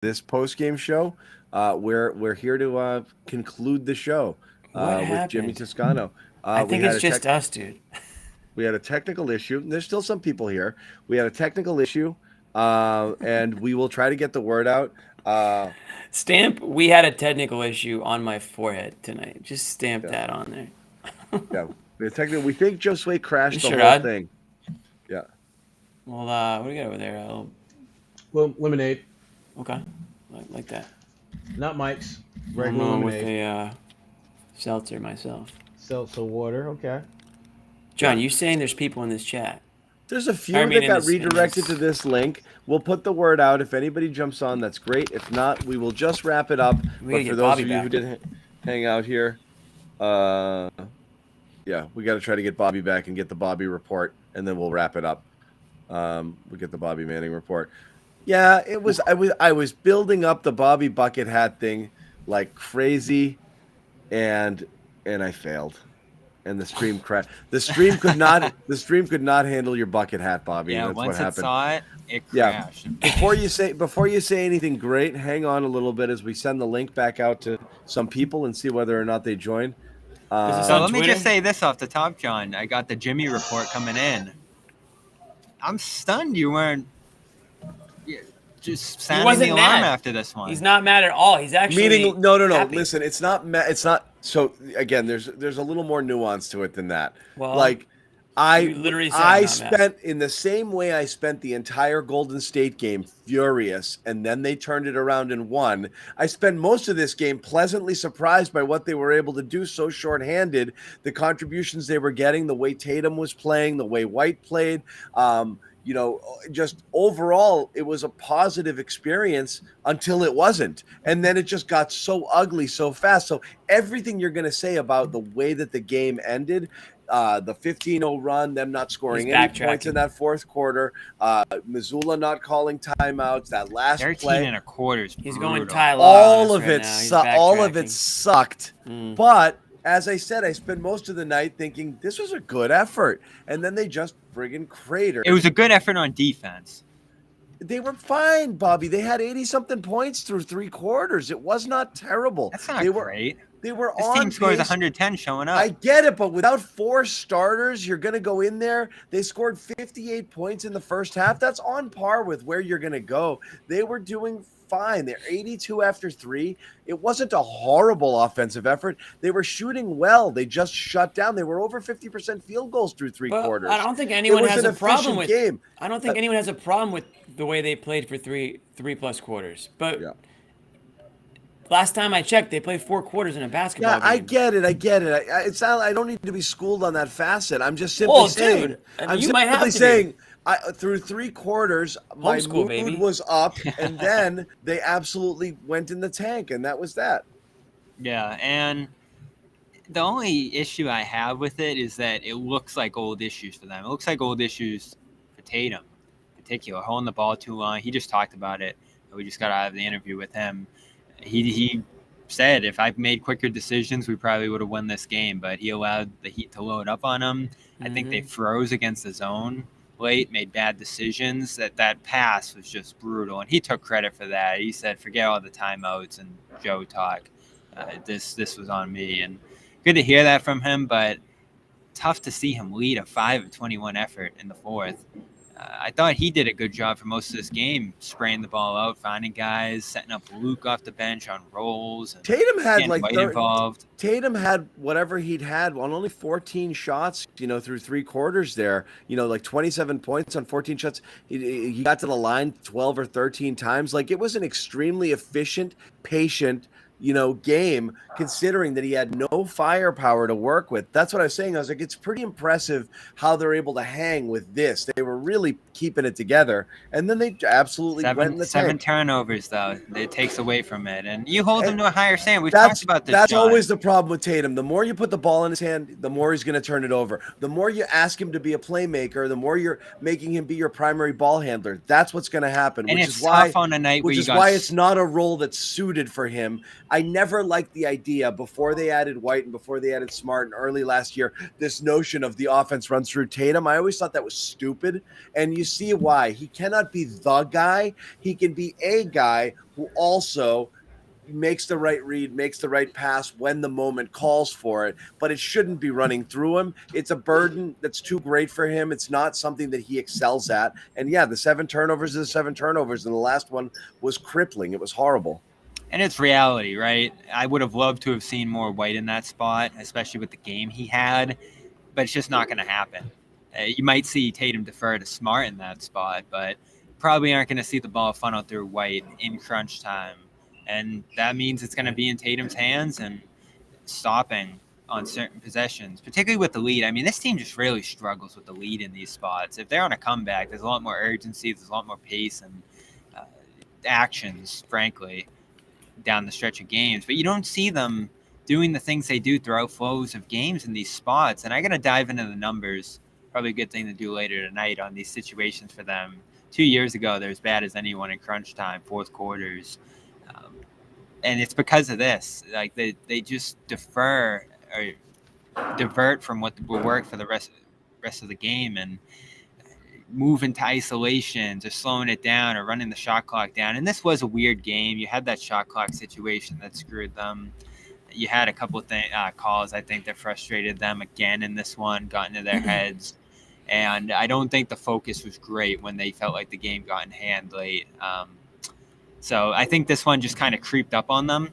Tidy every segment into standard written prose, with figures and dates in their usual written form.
this post-game show. We're here to conclude the show What with Jimmy happened? Toscano. I We think had it's a just us, dude. we had a technical issue. There's still some people here. We had a technical issue, and we will try to get the word out. Uh, Stamp, we had a technical issue on my forehead tonight. Just stamp yeah, that on there. yeah. We think Josue crashed the whole Sherrod. thing. Yeah. Well, what do you got over there? Lemonade, Okay. Like that. not Mike's. I'm Regular rolling with lemonade. a seltzer myself. Seltzer water. Okay. John, you saying there's people in this chat? There's a few I mean, that got redirected to this link. We'll put the word out. If anybody jumps on, that's great. If not, we will just wrap it up. We But gotta for get those Bobby of you back. who didn't hang out here, uh, yeah, we got to try to get Bobby back and get the Bobby report, and then we'll wrap it up. We get the Bobby Manning report. Yeah, it was. I was building up the Bobby bucket hat thing like crazy, and I failed. And the stream crashed. The stream could not. The stream could not handle your bucket hat, Bobby. Yeah, That's what once it happened. saw it, it Yeah. crashed. Before you say anything great, hang on a little bit as we send the link back out to some people and see whether or not they join. Is this So on let me Twitter? just say this off the top, John. I got the Jimmy report coming in. I'm stunned you weren't just sounding wasn't the alarm mad. after this one. He's not mad at all. He's actually Meaning, no. happy. Listen, it's not. It's not. So again, there's a little more nuance to it than that. Well, Like, you literally said I I'm not spent in the same way I spent the entire Golden State game furious, and then they turned it around and won. I spent most of this game pleasantly surprised by what they were able to do so shorthanded, the contributions they were getting, the way Tatum was playing, the way White played. Just overall, it was a positive experience until it wasn't. And then it just got so ugly so fast. So everything you're going to say about the way that the game ended, the 15-0 run, them not scoring He's any points backtracking. in that fourth quarter, Missoula not calling timeouts, that last 13 play, and a quarter is He's brutal. going Ty Law all on of us right it, now. He's all of backtracking. it sucked. But as I said, I spent most of the night thinking this was a good effort, and then they just friggin' cratered. It was a good effort on defense. They were fine, Bobby. They had 80-something points through three quarters. It was not terrible. That's not they were, great. They were This on team scores pace. 110 showing up. I get it, but without four starters, you're going to go in there. They scored 58 points in the first half. That's on par with where you're going to go. They were doing fine. They're 82 after three. It wasn't a horrible offensive effort. They were shooting well. They just shut down. They were over 50% field goals through three Well, quarters. I don't think anyone was has an a problem efficient with. game. I don't think anyone has a problem with the way they played for three plus quarters. But Yeah. last time I checked, they played 4 quarters in a basketball Yeah, game. I get it. It's not. I don't need to be schooled on that facet. I'm just simply saying. Dude, I mean, I'm you might have simply to be. saying. Through three quarters, my Homeschool, mood baby. was up, and then they absolutely went in the tank, and that was that. Yeah, and the only issue I have with it is that it looks like old issues for them. It looks like old issues for Tatum, in particular, holding the ball too long. He just talked about it. We just got out of the interview with him. He said if I made quicker decisions, we probably would have won this game, but he allowed the Heat to load up on him. I think they froze against the zone late, made bad decisions. That pass was just brutal, and he took credit for that. He said, forget all the timeouts and Joe talk. This was on me, and good to hear that from him, but tough to see him lead a 5 of 21 effort in the fourth. I thought he did a good job for most of this game, spraying the ball out, finding guys, setting up Luke off the bench on rolls. And Tatum had like involved. Tatum had whatever he'd had on only 14 shots, through three quarters there, like 27 points on 14 shots. He got to the line 12 or 13 times. Like, it was an extremely efficient, patient, game, considering that he had no firepower to work with. That's what I was saying. I was like, it's pretty impressive how they're able to hang with this. They were really keeping it together, and then they absolutely went in the seven tank. turnovers, though. It takes away from it, and you hold him to a higher standard. We've talked about this. That's John. always the problem with Tatum. The more you put the ball in his hand, the more he's going to turn it over. The more you ask him to be a playmaker, the more you're making him be your primary ball handler. That's what's going to happen. And which it's is why, tough on a night where which you is got why it's not a role that's suited for him. I never liked the idea before they added White and before they added Smart and early last year, this notion of the offense runs through Tatum. I always thought that was stupid. And you see why. He cannot be the guy. He can be a guy who also makes the right read, makes the right pass when the moment calls for it, but it shouldn't be running through him. It's a burden that's too great for him. It's not something that he excels at. And yeah, the 7 turnovers are the 7 turnovers, and the last one was crippling. It was horrible. And it's reality, right? I would have loved to have seen more White in that spot, especially with the game he had, but it's just not going to happen. You might see Tatum defer to Smart in that spot, but probably aren't going to see the ball funnel through White in crunch time. And that means it's going to be in Tatum's hands and stopping on certain possessions, particularly with the lead. I mean, this team just really struggles with the lead in these spots. If they're on a comeback, there's a lot more urgency, there's a lot more pace and actions, frankly, down the stretch of games. But you don't see them doing the things they do throughout flows of games in these spots. And I got to dive into the numbers. Probably a good thing to do later tonight on these situations for them. 2 years ago, they're as bad as anyone in crunch time, fourth quarters. And it's because of this. Like they just defer or divert from what will work for the rest of the game and move into isolation, just slowing it down or running the shot clock down. And this was a weird game. You had that shot clock situation that screwed them. You had a couple of calls, I think, that frustrated them again in this one, got into their heads. And I don't think the focus was great when they felt like the game got in hand late. So I think this one just kind of creeped up on them.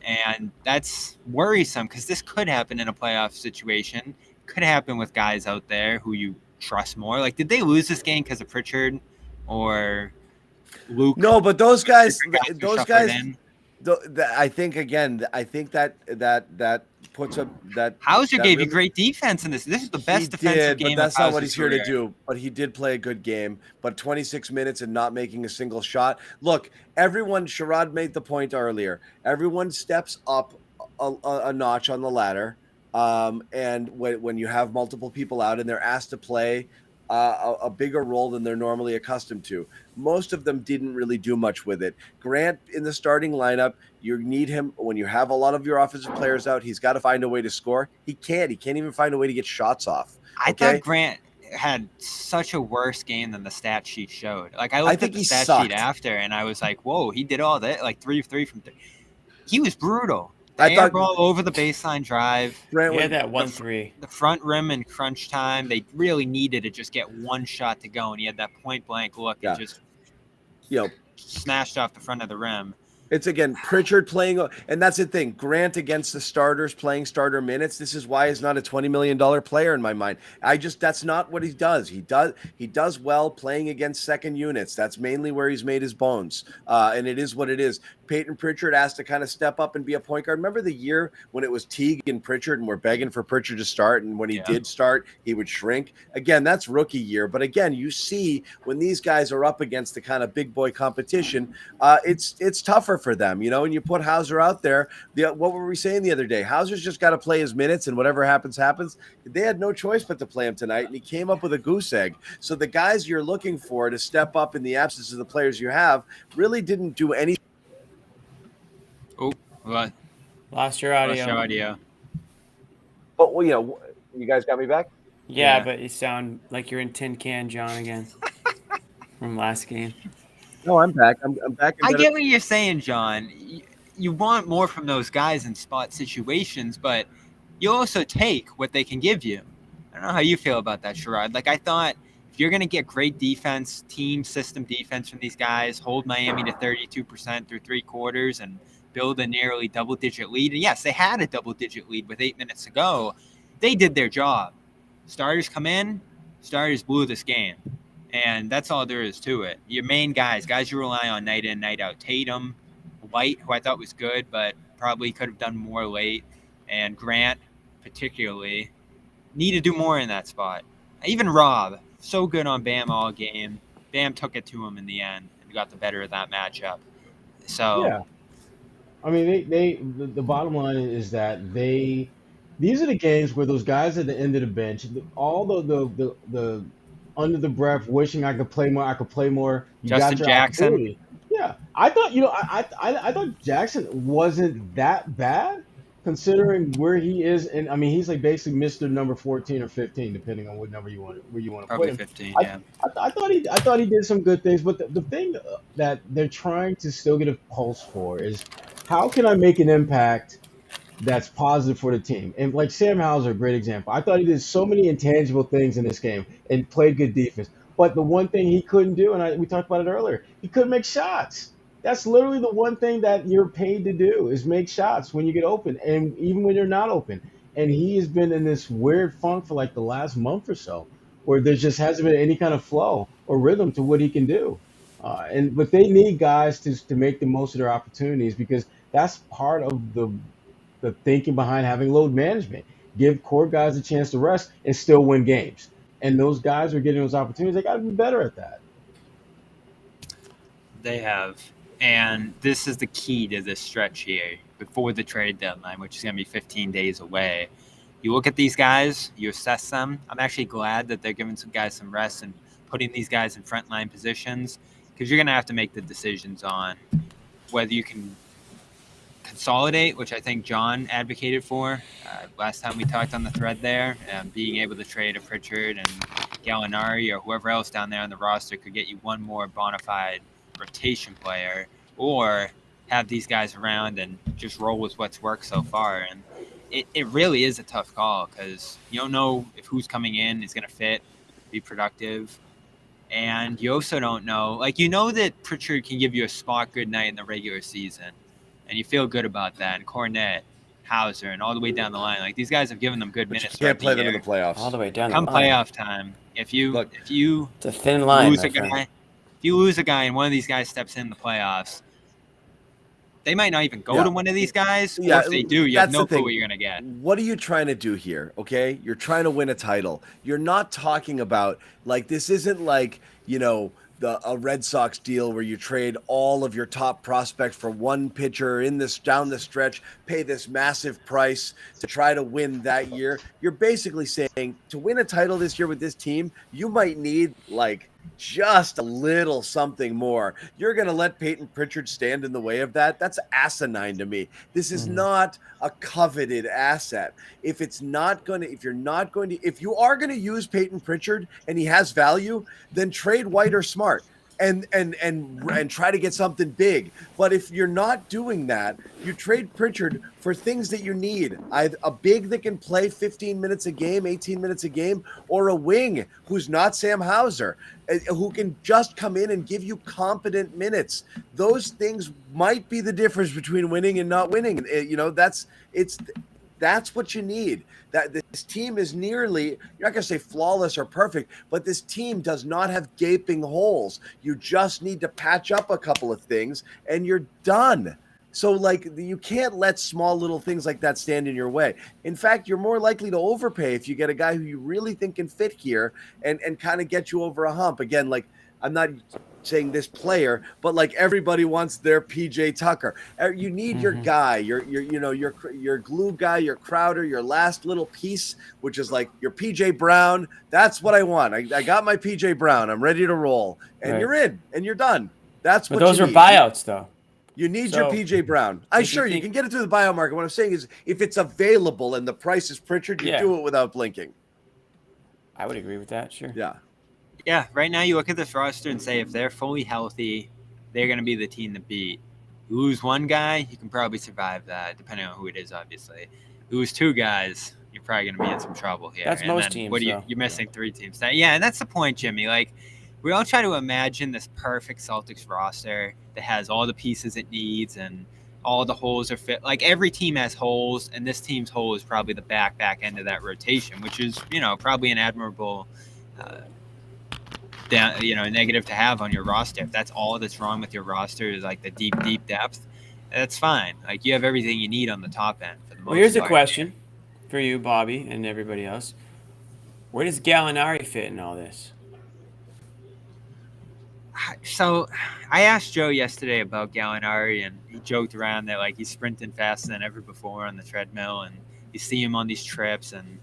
And that's worrisome because this could happen in a playoff situation. Could happen with guys out there who you trust more. Like, did they lose this game because of Pritchard or Luke? No, but those guys, I think that puts up that. Hauser that gave really, you great defense in this. This is the best defensive game. But that's not what he's here career. to do. But he did play a good game. But 26 minutes and not making a single shot. Look, Sherrod made the point earlier. Everyone steps up a notch on the ladder. And when you have multiple people out and they're asked to play a bigger role than they're normally accustomed to. Most of them didn't really do much with it. Grant in the starting lineup, you need him when you have a lot of your offensive players out. He's got to find a way to score. He can't even find a way to get shots off. I thought Grant had such a worse game than the stat sheet showed. Like I looked at the stat sheet after and I was like, whoa, he did all that, like 3 of 3 from 3. He was brutal. I thought ball over the baseline drive. He had that 1-3. The front rim in crunch time, they really needed to just get one shot to go, and he had that point blank look and just smashed off the front of the rim. It's again Pritchard playing, and that's the thing. Grant against the starters playing starter minutes. This is why he's not a $20 million player in my mind. That's not what he does. He does well playing against second units. That's mainly where he's made his bones. And it is what it is. Peyton Pritchard asked to kind of step up and be a point guard. Remember the year when it was Teague and Pritchard and we're begging for Pritchard to start, and when he did start, he would shrink. Again, that's rookie year. But again, you see when these guys are up against the kind of big boy competition, it's tougher for them, and you put Hauser out there. What were we saying the other day? Hauser's just got to play his minutes, and whatever happens. They had no choice but to play him tonight, and he came up with a goose egg. So the guys you're looking for to step up in the absence of the players you have really didn't do anything. Oh, what? Lost your audio. But you guys got me back? Yeah, but you sound like you're in Tin Can John again from last game. No, I'm back. I'm back. I get what you're saying, John. You want more from those guys in spot situations, but you also take what they can give you. I don't know how you feel about that, Sherrod. Like, I thought if you're going to get great defense, team system defense from these guys, hold Miami to 32% through 3 quarters and build a nearly double-digit lead. And yes, they had a double-digit lead with 8 minutes to go. They did their job. Starters come in, starters blew this game. And that's all there is to it. Your main guys you rely on night in, night out. Tatum, White, who I thought was good, but probably could have done more late, and Grant particularly need to do more in that spot. Even Rob, so good on Bam all game. Bam took it to him in the end and got the better of that matchup. So yeah. I mean, the bottom line is that these are the games where those guys at the end of the bench, all the under the breath, wishing I could play more. You Justin got your Jackson. opportunity. Yeah, I thought, I thought Jackson wasn't that bad considering where he is, and I mean he's like basically Mr. number 14 or 15, depending on what number where you want to put Probably him. 15. I, Yeah. I thought he did some good things, but the thing that they're trying to still get a pulse for is how can I make an impact that's positive for the team. And like Sam Hauser, a great example. I thought he did so many intangible things in this game and played good defense. But the one thing he couldn't do, and we talked about it earlier, he couldn't make shots. That's literally the one thing that you're paid to do is make shots when you get open and even when you're not open. And he has been in this weird funk for like the last month or so where there just hasn't been any kind of flow or rhythm to what he can do. But they need guys to make the most of their opportunities because that's part of the thinking behind having load management. Give core guys a chance to rest and still win games. And those guys are getting those opportunities. They got to be better at that. They have. And this is the key to this stretch here before the trade deadline, which is going to be 15 days away. You look at these guys, you assess them. I'm actually glad that they're giving some guys some rest and putting these guys in frontline positions because you're going to have to make the decisions on whether you can consolidate, which I think John advocated for last time we talked on the thread there, being able to trade a Pritchard and Gallinari or whoever else down there on the roster could get you one more bona fide rotation player, or have these guys around and just roll with what's worked so far. And it really is a tough call because you don't know if who's coming in is going to fit, be productive. And you also don't know, like, you know that Pritchard can give you a spot good night in the regular season, and you feel good about that. And Cornette, Hauser, and all the way down the line, like these guys have given them good minutes. You can't play them in the playoffs. All the way down. Come the line. playoff time, if you It's a thin line. lose a guy, if you lose a guy and one of these guys steps in the playoffs, they might not even go to one of these guys. Yeah, or if they do, you have that's no the thing. clue what you're gonna get. What are you trying to do here? Okay, you're trying to win a title. You're not talking about like this isn't like a Red Sox deal where you trade all of your top prospects for one pitcher in this down the stretch, pay this massive price to try to win that year. You're basically saying to win a title this year with this team, you might need like just a little something more. You're going to let Peyton Pritchard stand in the way of that? That's asinine to me. This is not a coveted asset. If you are going to use Peyton Pritchard and he has value, then trade White or Smart and try to get something big. But if you're not doing that, you trade Pritchard for things that you need. Either a big that can play 15 minutes a game, 18 minutes a game, or a wing who's not Sam Hauser, who can just come in and give you competent minutes. Those things might be the difference between winning and not winning. That's what you need. That this team is nearly, you're not going to say flawless or perfect, but this team does not have gaping holes. You just need to patch up a couple of things and you're done. So like you can't let small little things like that stand in your way. In fact, you're more likely to overpay if you get a guy who you really think can fit here and kind of get you over a hump. Again, like I'm not saying this player, but like everybody wants their PJ Tucker. You need your guy, your glue guy, your Crowder, your last little piece, which is like your PJ Brown. That's what I want. I got my PJ Brown. I'm ready to roll, and You're in, and you're done. That's what. But those you are need. buyouts, though. You need your PJ Brown. You can get it through the buyout market. What I'm saying is, if it's available and the price is Pritchard, you do it without blinking. I would agree with that. Sure. Yeah, right now you look at this roster and say if they're fully healthy, they're going to be the team to beat. You lose one guy, you can probably survive that, depending on who it is, obviously. You lose two guys, you're probably going to be in some trouble here. That's most teams, You're missing three teams. And that's the point, Jimmy. Like, we all try to imagine this perfect Celtics roster that has all the pieces it needs and all the holes are fit. Like, every team has holes, and this team's hole is probably the back end of that rotation, which is, probably an admirable negative to have on your roster. If that's all that's wrong with your roster is like the deep depth, that's fine. Like you have everything you need on the top end for the most part. Well, here's a question for you, Bobby, and everybody else. Where does Gallinari fit in all this? So I asked Joe yesterday about Gallinari, and he joked around that like he's sprinting faster than ever before on the treadmill, and you see him on these trips, and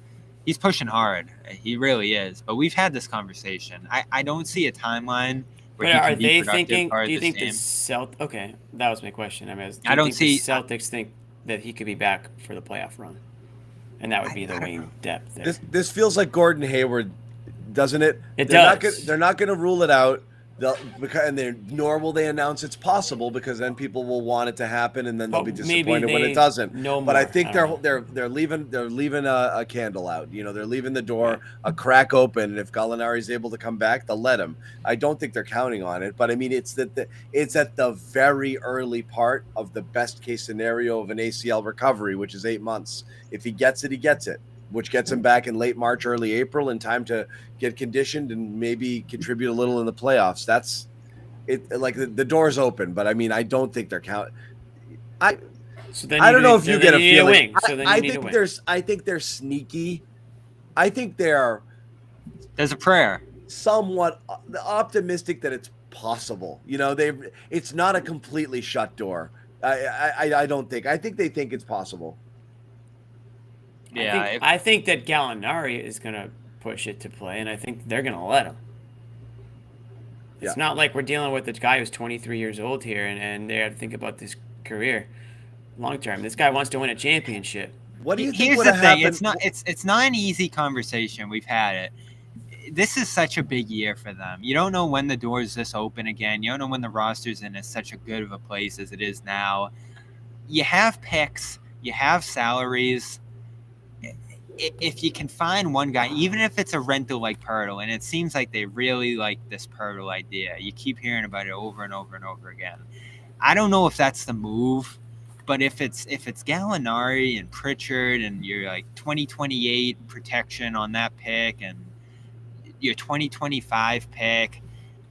he's pushing hard. He really is. But we've had this conversation. I don't see a timeline where But he are can be they productive thinking? part Do you of this think the team. Okay, that was my question. I mean, do I you don't think the see- Celtics think that he could be back for the playoff run, and that would be the wing depth there? This feels like Gordon Hayward, doesn't it? It They're does. not gonna rule it out. Nor will they announce it's possible, because then people will want it to happen, and then they'll But be maybe disappointed when it they doesn't. know But I more. think I don't know. they're leaving a candle out. They're leaving the door a crack open, and if Gallinari is able to come back, they'll let him. I don't think they're counting on it, but I mean it's it's at the very early part of the best case scenario of an ACL recovery, which is 8 months. If he gets it, he gets it, which gets him back in late March, early April, in time to get conditioned and maybe contribute a little in the playoffs. That's it. Like the door's open, but I mean, I don't think they're counting. So then I don't know if so you then get a you need feeling. wing. So then you need a wing. I think they're sneaky. I think they're There's a prayer. somewhat optimistic that it's possible. It's not a completely shut door. I don't think. I think they think it's possible. Yeah, I think that Gallinari is going to push it to play, and I think they're going to let him. It's not like we're dealing with a guy who's 23 years old here, and they have to think about this career long term. This guy wants to win a championship. What do you think Here's would the have thing. happened? It's not an easy conversation. We've had it. This is such a big year for them. You don't know when the doors this open again. You don't know when the roster's in such a good of a place as it is now. You have picks. You have salaries. If you can find one guy, even if it's a rental like Pirtle, and it seems like they really like this Pirtle idea. You keep hearing about it over and over and over again. I don't know if that's the move, but if it's Gallinari and Pritchard and you're like 2028 protection on that pick and your 2025 pick,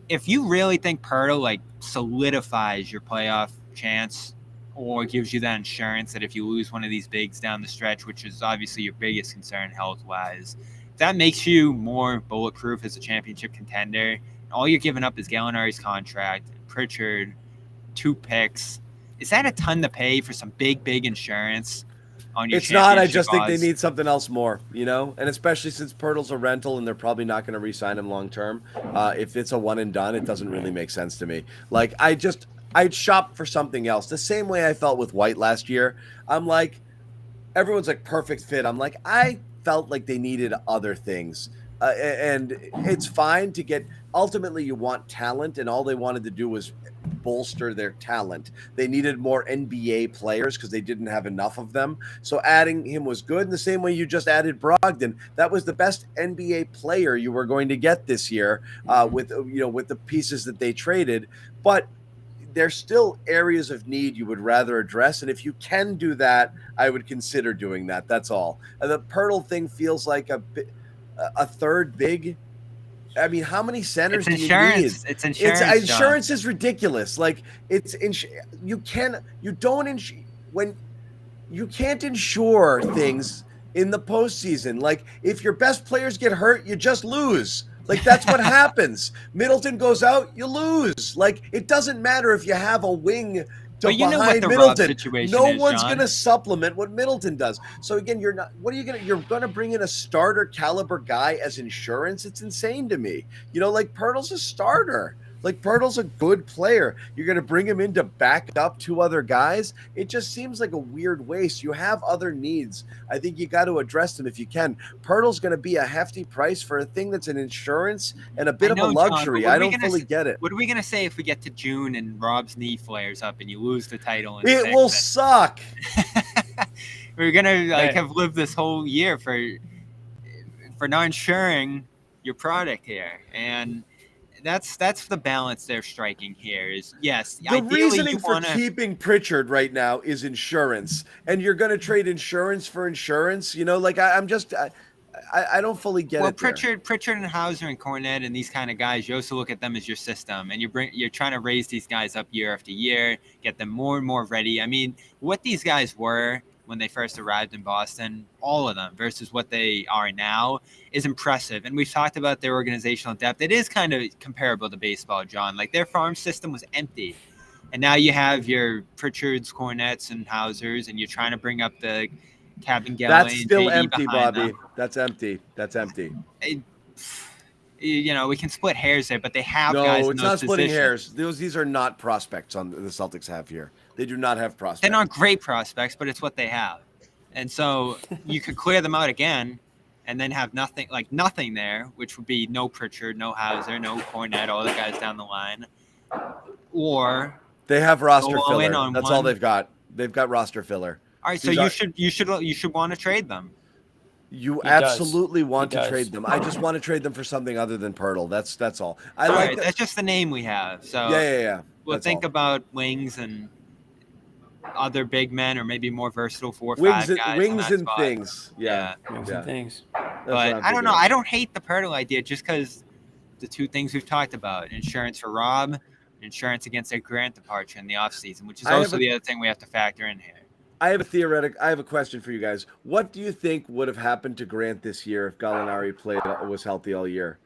if you really think Pirtle like solidifies your playoff chance or gives you that insurance that if you lose one of these bigs down the stretch, which is obviously your biggest concern health-wise, if that makes you more bulletproof as a championship contender, all you're giving up is Gallinari's contract, Pritchard, 2 picks. Is that a ton to pay for some big insurance on your It's not. I championship just think they odds? need something else more, and especially since Pirtle's a rental and they're probably not going to re-sign him long term. If it's a one and done, it doesn't really make sense to me. Like I'd shop for something else. The same way I felt with White last year. I'm like, everyone's like perfect fit. I'm like, I felt like they needed other things. And it's fine to get, ultimately you want talent, and all they wanted to do was bolster their talent. They needed more NBA players because they didn't have enough of them. So adding him was good in the same way you just added Brogdon. That was the best NBA player you were going to get this year with the pieces that they traded. But there's still areas of need you would rather address. And if you can do that, I would consider doing that. That's all. And the Pirtle thing feels like a third big. I mean, how many centers do you need? It's insurance. Insurance is ridiculous. Like you can't insure things in the postseason. Like if your best players get hurt, you just lose. Like that's what happens. Middleton goes out, you lose. Like it doesn't matter if you have a wing But you know what behind the Rob Middleton. situation No is, one's John. going to supplement what Middleton does. So again, you're going to bring in a starter caliber guy as insurance. It's insane to me. Like Pirtle's a starter. Like Pirtle's a good player. You're going to bring him in to back up 2 other guys. It just seems like a weird waste. You have other needs. I think you got to address them if you can. Pirtle's going to be a hefty price for a thing that's an insurance and a bit of a luxury. John, I don't fully get it. What are we going to say if we get to June and Rob's knee flares up and you lose the title? It will suck. We're going to have lived this whole year for not insuring your product here. And that's the balance they're striking here is, yes, the reasoning for keeping Pritchard right now is insurance, and you're going to trade insurance for insurance. I don't fully get it. Well, Pritchard and Hauser and Cornette and these kind of guys, you also look at them as your system, and you're trying to raise these guys up year after year, get them more and more ready. I mean, what these guys were when they first arrived in Boston, all of them, versus what they are now, is impressive. And we've talked about their organizational depth. It is kind of comparable to baseball, John. Like their farm system was empty. And now you have your Pritchards, Cornettes, and Hausers, and you're trying to bring up the Captain Galley. That's still and JD empty, behind Bobby. them. That's empty. That's empty. we can split hairs there, but they have guys No, in it's those not splitting positions. hairs. These are not prospects on the Celtics have here. They do not have prospects. They're not great prospects, but it's what they have. And so you could clear them out again and then have nothing there, which would be no Pritchard, no Hauser, no Cornette, all the guys down the line. Or they have roster go all filler. in on That's one. all they've got. They've got roster filler. All right, so you should want to trade them. You He absolutely want He to does. trade them. I just want to trade them for something other than Pirtle. That's all. All right, that's just the name we have. So Yeah. we'll That's think all. about wings and other big men, or maybe more versatile 4 or 5 wings and, guys. wings in that and spot. things. Yeah. Wings Yeah. and things. That's what But I'm I don't know. thinking. I don't hate the Pirtle idea just because the two things we've talked about: insurance for Rob, insurance against a Grant departure in the offseason, which is also the other thing we have to factor in here. I have a question for you guys. What do you think would have happened to Grant this year if Gallinari was healthy all year?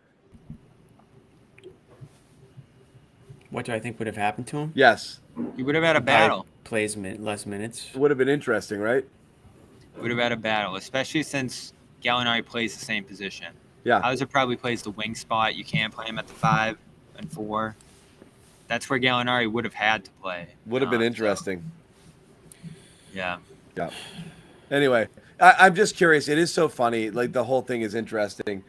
What do I think would have happened to him? Yes. He would have had a battle. Plays less minutes. It would have been interesting, right? Would have had a battle, especially since Gallinari plays the same position. Yeah. Hauser probably plays the wing spot. You can't play him at the 5 and 4. That's where Gallinari would have had to play. Would have been interesting. Yeah. Yeah. Anyway, I'm just curious. It is so funny. Like the whole thing is interesting.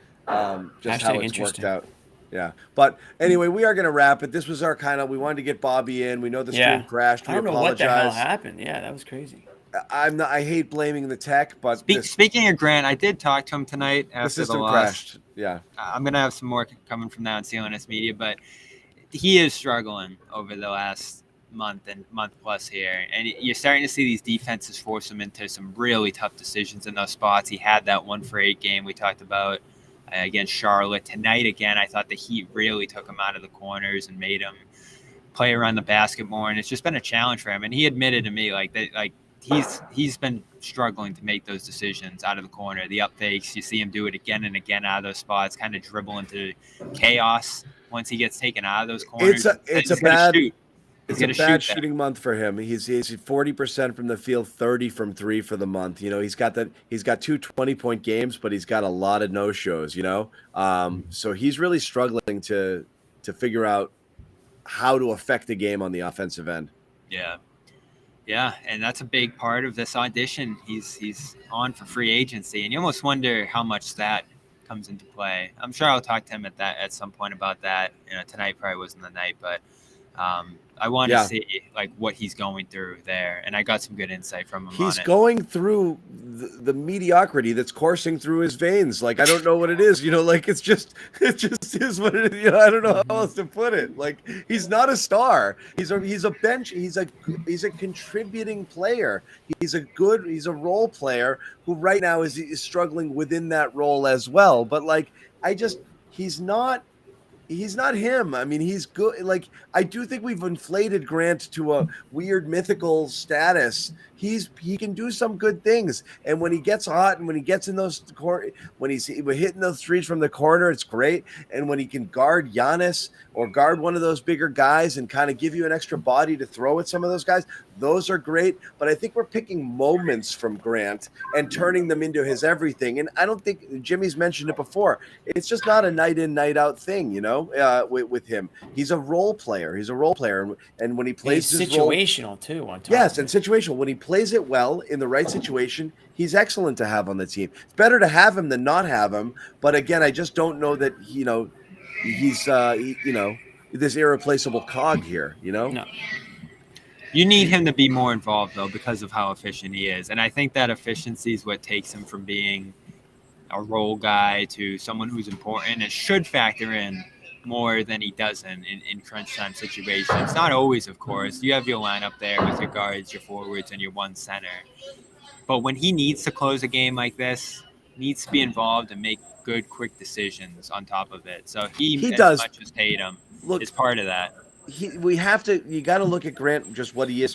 Just how it's worked out. Yeah. But anyway, we are going to wrap it. This was our we wanted to get Bobby in. We know the stream crashed. We I don't know apologize. what the hell happened. Yeah, that was crazy. I hate blaming the tech, but speaking of Grant, I did talk to him tonight after the system loss. crashed. Yeah. I'm going to have some more coming from that on CLNS Media, but he is struggling over the last month plus here, and you're starting to see these defenses force him into some really tough decisions in those spots. He had that 1 for 8 game we talked about against Charlotte. Tonight again, I thought the Heat really took him out of the corners and made him play around the basket more, and it's just been a challenge for him. And he admitted to me he's been struggling to make those decisions out of the corner, the up fakes. You see him do it again and again out of those spots, kind of dribble into chaos once he gets taken out of those corners. It's a bad shooting month for him. He's 40% from the field, 30 from 3 for the month. He's got 2 20-point games, but he's got a lot of no-shows, so he's really struggling to figure out how to affect the game on the offensive end. Yeah, and that's a big part of this audition. He's on for free agency, and you almost wonder how much that comes into play. I'm sure I'll talk to him at some point about that. Tonight probably wasn't the night, but I want to see what he's going through there, and I got some good insight from him. He's going through the mediocrity that's coursing through his veins. I don't know what it is. It just is what it is. I don't know how else to put it. He's not a star. He's a bench. He's a contributing player. He's a role player who right now is struggling within that role as well. But he's not him. I mean, he's good. I do think we've inflated Grant to a weird mythical status. He can do some good things, and when he gets hot and when he gets in those when he's hitting those threes from the corner, it's great. And when he can guard Giannis or guard one of those bigger guys and kind of give you an extra body to throw at some of those guys, those are great. But I think we're picking moments from Grant and turning them into his everything. And I don't think Jimmy's mentioned it before. It's just not a night in, night out thing, with him. He's a role player. And when he plays he's his situational role, too. On top yes, and situational. When he plays it well in the right situation, he's excellent to have on the team. It's better to have him than not have him. But again, I just don't know that he's this irreplaceable cog here. No. You need him to be more involved though because of how efficient he is, and I think that efficiency is what takes him from being a role guy to someone who's important and should factor in more than he doesn't in crunch time situations. Not always, of course. You have your lineup there with your guards, your forwards, and your one center. But when he needs to close a game like this, needs to be involved and make good, quick decisions on top of it. So he does. As much as Tatum is part of that. You got to look at Grant, just what he is.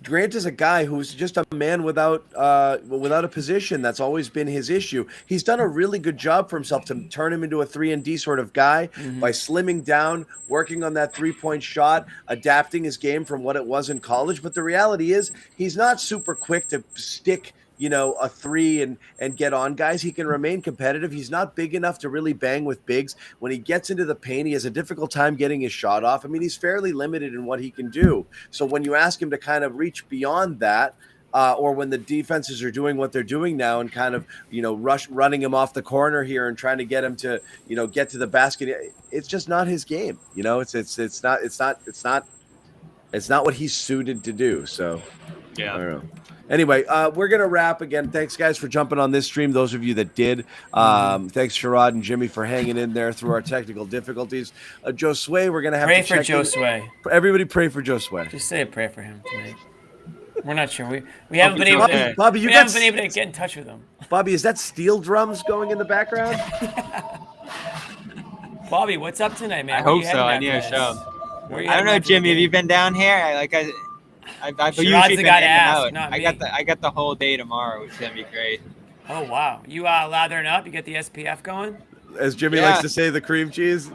Grant is a guy who's just a man without a position. That's always been his issue. He's done a really good job for himself to turn him into a 3-and-D sort of guy by slimming down, working on that 3-point shot, adapting his game from what it was in college. But the reality is he's not super quick to stick a three and get on guys. He can remain competitive. He's not big enough to really bang with bigs. When he gets into the paint, he has a difficult time getting his shot off. I mean, he's fairly limited in what he can do. So when you ask him to kind of reach beyond that, or when the defenses are doing what they're doing now and kind of, running him off the corner here and trying to get him to, get to the basket, it's just not his game. It's not what he's suited to do. So Yeah. I don't know. Anyway, we're going to wrap again. Thanks, guys, for jumping on this stream. Those of you that did. Thanks, Sherrod and Jimmy, for hanging in there through our technical difficulties. Josue, we're going to have Pray to for check in. Josue. Everybody pray for Josue. Just say a prayer for him tonight. We're not sure. We haven't been able to. Bobby, we haven't been able to get in touch with him. Bobby, is that steel drums going in the background? Bobby, what's up tonight, man? I hope so. I need a show. I don't know, Jimmy. Have you been down here? I usually been in and out. I got the whole day tomorrow, which is gonna be great. Oh wow, you lathering up? You get the SPF going? As Jimmy likes to say, the cream cheese.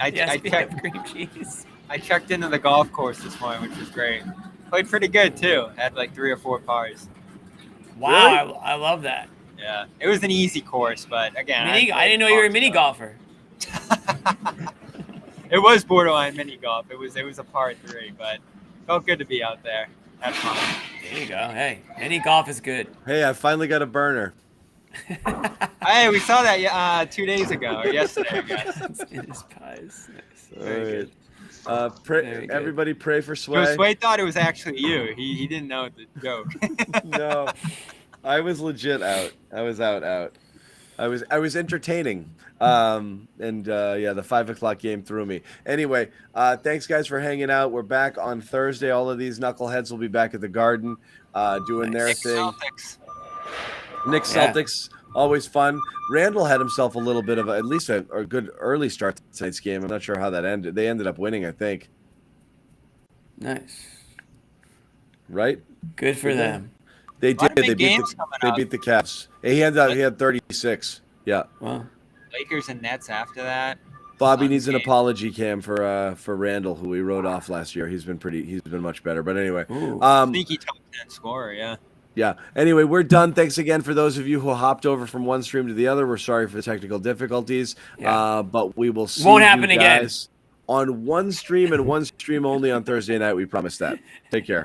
I checked cream cheese. I checked into the golf course this morning, which was great. Played pretty good too. Had like 3 or 4 pars. Wow, Really? I love that. Yeah, it was an easy course, but again, I didn't know you were a mini golfer. It was borderline mini golf. It was a par 3, but felt good to be out there. Had fun. There you go. Hey, mini golf is good. Hey, I finally got a burner. Hey, we saw that 2 days ago or yesterday, I guess. It is pies. Nice. All Very right. good. Everybody pray for Sway. Sway thought it was actually you. He didn't know the joke. No, I was legit out. I was out. I was entertaining. The 5 o'clock game threw me. Anyway, thanks guys for hanging out. We're back on Thursday. All of these knuckleheads will be back at the Garden, doing their thing. Celtics. Knicks Celtics, always fun. Randall had himself a little bit of at least a good early start to tonight's game. I'm not sure how that ended. They ended up winning, I think. Nice. Right? Good for them. They did. They beat the Cavs. He had 36. Yeah. Wow. Lakers and Nets after that. Bobby needs an apology, Cam, for Randall, who we wrote off last year. He's been much better. But anyway, sneaky top 10 scorer, yeah. Yeah. Anyway, we're done. Thanks again for those of you who hopped over from one stream to the other. We're sorry for the technical difficulties, but we will see Won't happen you guys again. on one stream and one stream only on Thursday night. We promise that. Take care.